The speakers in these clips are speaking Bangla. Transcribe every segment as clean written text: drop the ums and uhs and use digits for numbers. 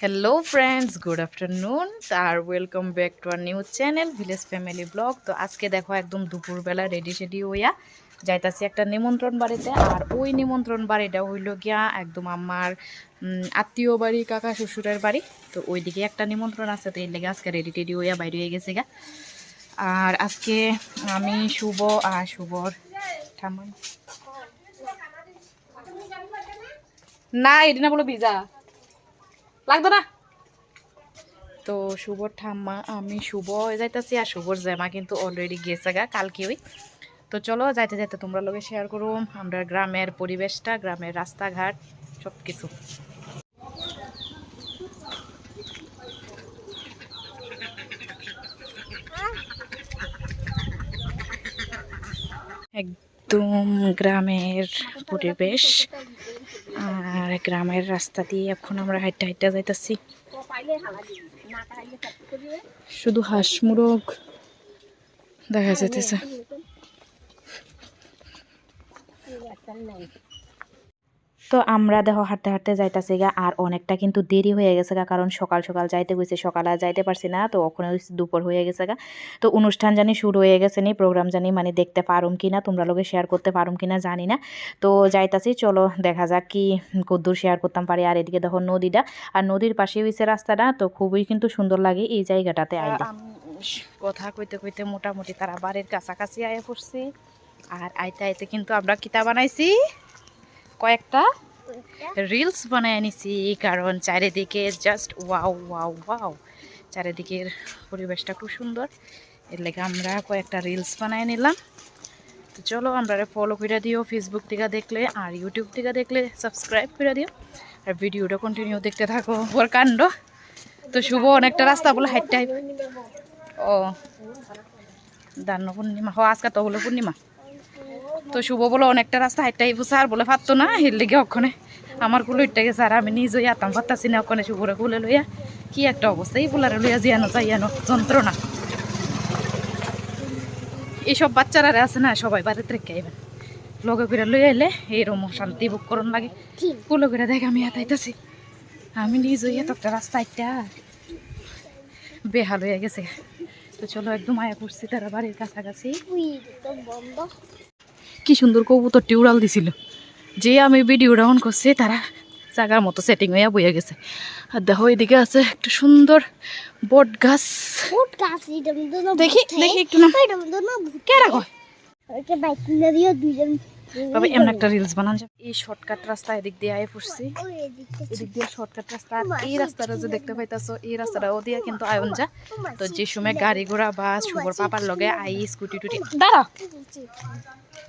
हेलो फ्रेंड्स गुड आफ्टरनून আর welcome back to our new channel village family vlog. তো আজকে দেখো একদম দুপুরবেলা রেডি সেডি হইয়া যাইতাছি একটা নিমন্ত্রণ বাড়িতে। আর ওই নিমন্ত্রণ বাড়িটা হইল গিয়া একদম আমার আত্মীয় বাড়ি, কাকা শ্বশুরের বাড়ি। তো ওইদিকে একটা নিমন্ত্রণ আছে, তো এর লেগে আজকে রেডি টেডি হইয়া বাইরে হয়ে গেছে গা। আর আজকে আমি শুভ আর শুভর ঠাম্মা না এটি না বলো ভিজা লাগতো না। তো শুভর ঠাম্মা আমি শুভ যাইতেছি, আর শুভর জামা কিন্তু অলরেডি গেছে গা কালকে ওই। তো চলো যাইতে যাইতে তোমরা লোকে শেয়ার করো আমরা গ্রামের পরিবেশটা, গ্রামের রাস্তাঘাট সব কিছু। একদম গ্রামের পরিবেশ আর গ্রামের রাস্তা দিয়ে এখন আমরা হাইটা হাইটা যাইতেছি। শুধু হাঁস মুরগ দেখা যাইতেছে। তো আমরা দেখো হাঁটতে হাঁটতে যাইতেছি গা, আর অনেকটা কিন্তু দেরি হয়ে গেছে গা, কারণ সকাল সকাল যাইতে গেছে, সকালে আর যাইতে পারছি না। তো ওখানে দুপুর হয়ে গেছে গা। তো অনুষ্ঠান জানি শুরু হয়ে গেছে নি, প্রোগ্রাম জানি মানে দেখতে পারুম কিনা, তোমরা লোকে শেয়ার করতে পারুম কিনা জানি না। তো যাইতাছি, চলো দেখা যাক কি কদ্দূর শেয়ার করতাম পারি। আর এদিকে দেখো নদীটা, আর নদীর পাশে হয়েছে রাস্তাটা, তো খুবই কিন্তু সুন্দর লাগে এই জায়গাটাতে আইলে। কথা কইতে কইতে মোটামুটি তারা বাড়ির কাছাকাছি আয়া পড়ছি। আর আইতে আইতে কিন্তু আমরা কিতা বানাইছি, কয়েকটা রিলস বানায় আনিছি, কারণ চারিদিকে জাস্ট ওয়াও ওয়াও ওয়াও, চারিদিকের পরিবেশটা খুব সুন্দর। এর লেগে আমরা কয়েকটা রিলস বানায় নিলাম। তো চলো আমরা ফলো করে দিও ফেসবুক থেকে দেখলে, আর ইউটিউব থেকে দেখলে সাবস্ক্রাইব করে দিও, আর ভিডিওটা কন্টিনিউ দেখতে থাকো ওর কাণ্ড। তো শুভ অনেকটা রাস্তা বলে হাইটটা ও দান্ন পূর্ণিমা, হ আজকে তো হলো পূর্ণিমা। তো শুভ বলো অনেকটা রাস্তা হাইটটাই বুঝছে, আর বলে পারতো না, এর লেগে ওখানে আমার কুলো ইটটা গেছে। আর আমি নিজেই আতাম পারতাছি না, ওখানে শুভরে কুলে লইয়া কি একটা অবস্থা, এই ফুলারে লইয়া জিয়ানো চাইয়ানো যন্ত্রণা। এইসব বাচ্চারা আছে না, সবাই বাড়িতে রেখে আইবেন, লগে করে লই আইলে এইরকম শান্তি ভোগ করন লাগে। কুলো করে দেখ আমি হাতাইতেছি, আমি নিজেই এত একটা রাস্তা একটা বেহাল হয়ে গেছে। তো চলো একদম আয়া করছি তারা বাড়ির কাছাকাছি। কি সুন্দর কবুতরটি উড়াল দিছিল, যে আমি ভিডিওটা অন করছি তারা জায়গার মতো সেটিং হইয়া বইয়া গেছে। আর দেখো এদিকে আছে একটা সুন্দর বট গাছ, দেখি দেখি একটু না কে রাখো তবে এমন একটা রিলস বানান যাবে। এই শর্টকাট রাস্তা এদিক দিয়ে আয় পড়ছি, এদিক দিয়ে শর্টকাট রাস্তা। এই রাস্তাটা যে দেখতে পাইতাছো, এই রাস্তাটাও দিয়ে কিন্তু আয়ন যা। তো যে সময় গাড়ি ঘোড়া বাস শুভর পাপার লগে আই স্কুটি টুটি দাঁড়া,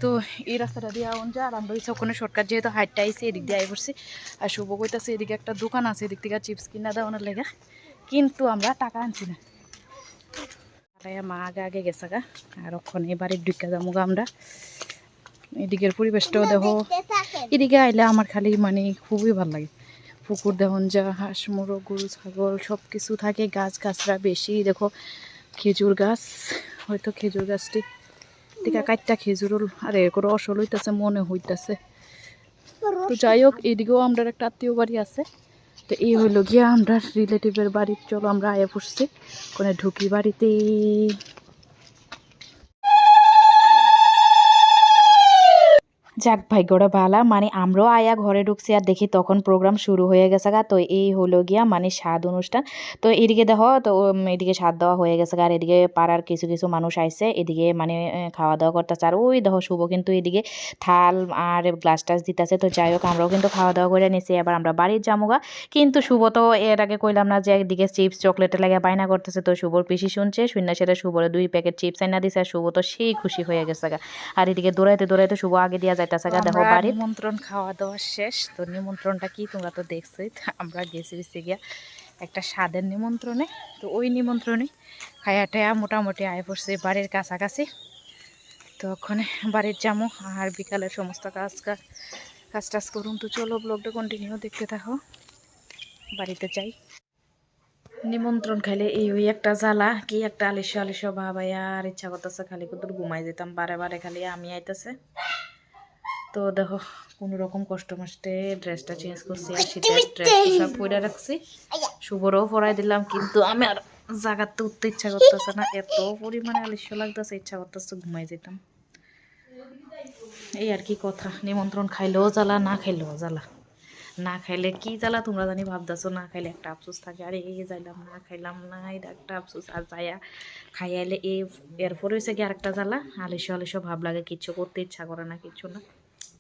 তো এই রাস্তাটা দিয়ে আয়ন যা। আর আমরা হচ্ছে ওখানে শর্টকাট যেহেতু হাইটটা আইসি এদিক দিয়ে আয় পড়ছি। আর শুভ কইতাছে এদিকে একটা দোকান আছে, এদিক থেকে চিপস কিনা দেওয়ানোর লেগে, কিন্তু আমরা টাকা আনছি না। মা আগে আগে গেছে গা, আর ওখানে বাড়ির ঢুকা যাবো গা আমরা। এদিকের পরিবেশটাও দেখো, এদিকে আইলে আমার খালি মানে খুবই ভালো লাগে। পুকুর দেখুন যা, হাঁস মোরগ গরু ছাগল সব কিছু থাকে, গাছ গাছরা বেশি। দেখো খেজুর গাছ, হয়তো খেজুর গাছটি থেকে কাটটা খেজুর আর এর করে অসল হইতেছে মনে হইতেছে। তো যাই হোক, এদিকেও আমরা একটা আত্মীয় বাড়ি আছে। তো এই হইল গিয়া আমরা রিলেটিভের বাড়ি। চলো আমরা আয়া পড়ছি, কোনে ঢুকি বাড়িতে। যাক ভাগ্যটা ভালা, মানে আমরাও আয়া ঘরে ঢুকছি আর দেখি তখন প্রোগ্রাম শুরু হয়ে গেছে গা। তো এই হলো গিয়া মানে স্বাদ অনুষ্ঠান। তো এদিকে দেখো, তো এদিকে স্বাদ দেওয়া হয়ে গেছে গা, আর এদিকে পাড়ার কিছু কিছু মানুষ আইছে, এদিকে মানে খাওয়া দাওয়া করতেছে। আর ওই দেখো শুভ কিন্তু এদিকে থাল আর গ্লাস টাস দিতেছে। তো যাই হোক আমরাও কিন্তু খাওয়া দাওয়া করে নিছি, এবার আমরা বাড়ির যামুগা। কিন্তু শুভ তো এর আগে কইলাম না যে একদিকে চিপস চকলেটের লাগে বায়না করতেছে। তো শুভর পিসি শুনছে, শূন্য সেটা শুভরে 2 প্যাকেট চিপস এনে দিছে, আর শুভ তো সেই খুশি হয়ে গেছে গা। আর এদিকে দৌড়াইতে দৌড়াইতে শুভ আগে দিয়া যাইতেছে গা। দেখো বাড়ির নিমন্ত্রণ খাওয়া দাওয়া শেষ। তো নিমন্ত্রণটা কি তোমরা তো দেখছোই, আমরা গেছি গিয়া একটা স্বাদের নিমন্ত্রণে। তো ওই নিমন্ত্রণে খায়া টায়া মোটামুটি আয় পড়ছে বাড়ির কাছাকাছি। তো ওখানে বাড়ির যামো, আর বিকালের সমস্ত কাজ টাজ করুন। তো চলো ব্লগটা কন্টিনিউ দেখতে থাকো, বাড়িতে যাই। নিমন্ত্রণ খাইলে এই ওই একটা জ্বালা, কি একটা আলিস্য আলিস্য ভাবাই, আর ইচ্ছা করতেছে খালি কত ঘুমাই যেতাম বারে বারে, খালি আমি আইতেছে। তো দেখো কোনো রকম কষ্ট মাস্টে ড্রেসটা চেঞ্জ করছি, আর শীতের ড্রেসটা সব পরে রাখছি। শুভরও পড়াই দিলাম, কিন্তু আমি আর জাগাতে উঠতে ইচ্ছা করতেছে না, এত পরিমাণে আলস্য লাগতেছে, ইচ্ছা করতেছে ঘুমাই যেতাম। এই আর কি কথা, নিমন্ত্রণ খাইলেও জ্বালা, না খাইলেও জ্বালা। না খাইলে কি জ্বালা তোমরা জানি ভাবতেছো, না খাইলে একটা আফসোস থাকে, আরে এই যাইলাম না, খাইলাম না, এটা একটা আফসোস। আর যাইয়া খাইয়াইলে এরপরে হয়েছে কি আরেকটা জ্বালা, আলস্য ভাব লাগে, কিচ্ছু করতে ইচ্ছা করে না, কিচ্ছু না।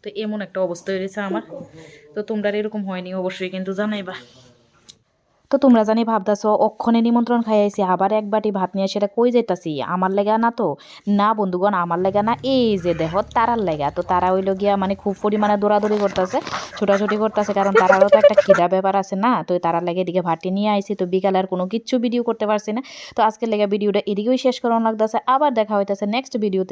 তো এমন একটা অবস্থা হয়েছে আমার। তো তোমরা এরকম হয়নি অবশ্যই কিন্তু জানাইবা। তো তোমরা জানি ভাবতেছো অক্ষণে নিমন্ত্রণ খাইয়াছি, আবার এক বাটি ভাত নিয়ে সেটা কই যাইতাছি, আমার লেগা না তো, না বন্ধুগণ আমার লেগা না, এই যে দেহ তারার লেগা। তো তারা হইল গিয়া মানে খুব পরিমাণে দৌড়াদৌড়ি করতেছে, ছোটাছুটি করতেছে, কারণ তারারও তো একটা খিদা ব্যাপার আছে না। তো তারার লেগে এদিকে ভাতটি নিয়ে আইছি, তো বিকালে আর কোনো কিচ্ছু ভিডিও করতে পারছি না। তো আজকের লেগে ভিডিওটা এদিকেই শেষ করানো লাগতেছে, আবার দেখা হইতেছে নেক্সট ভিডিওতে।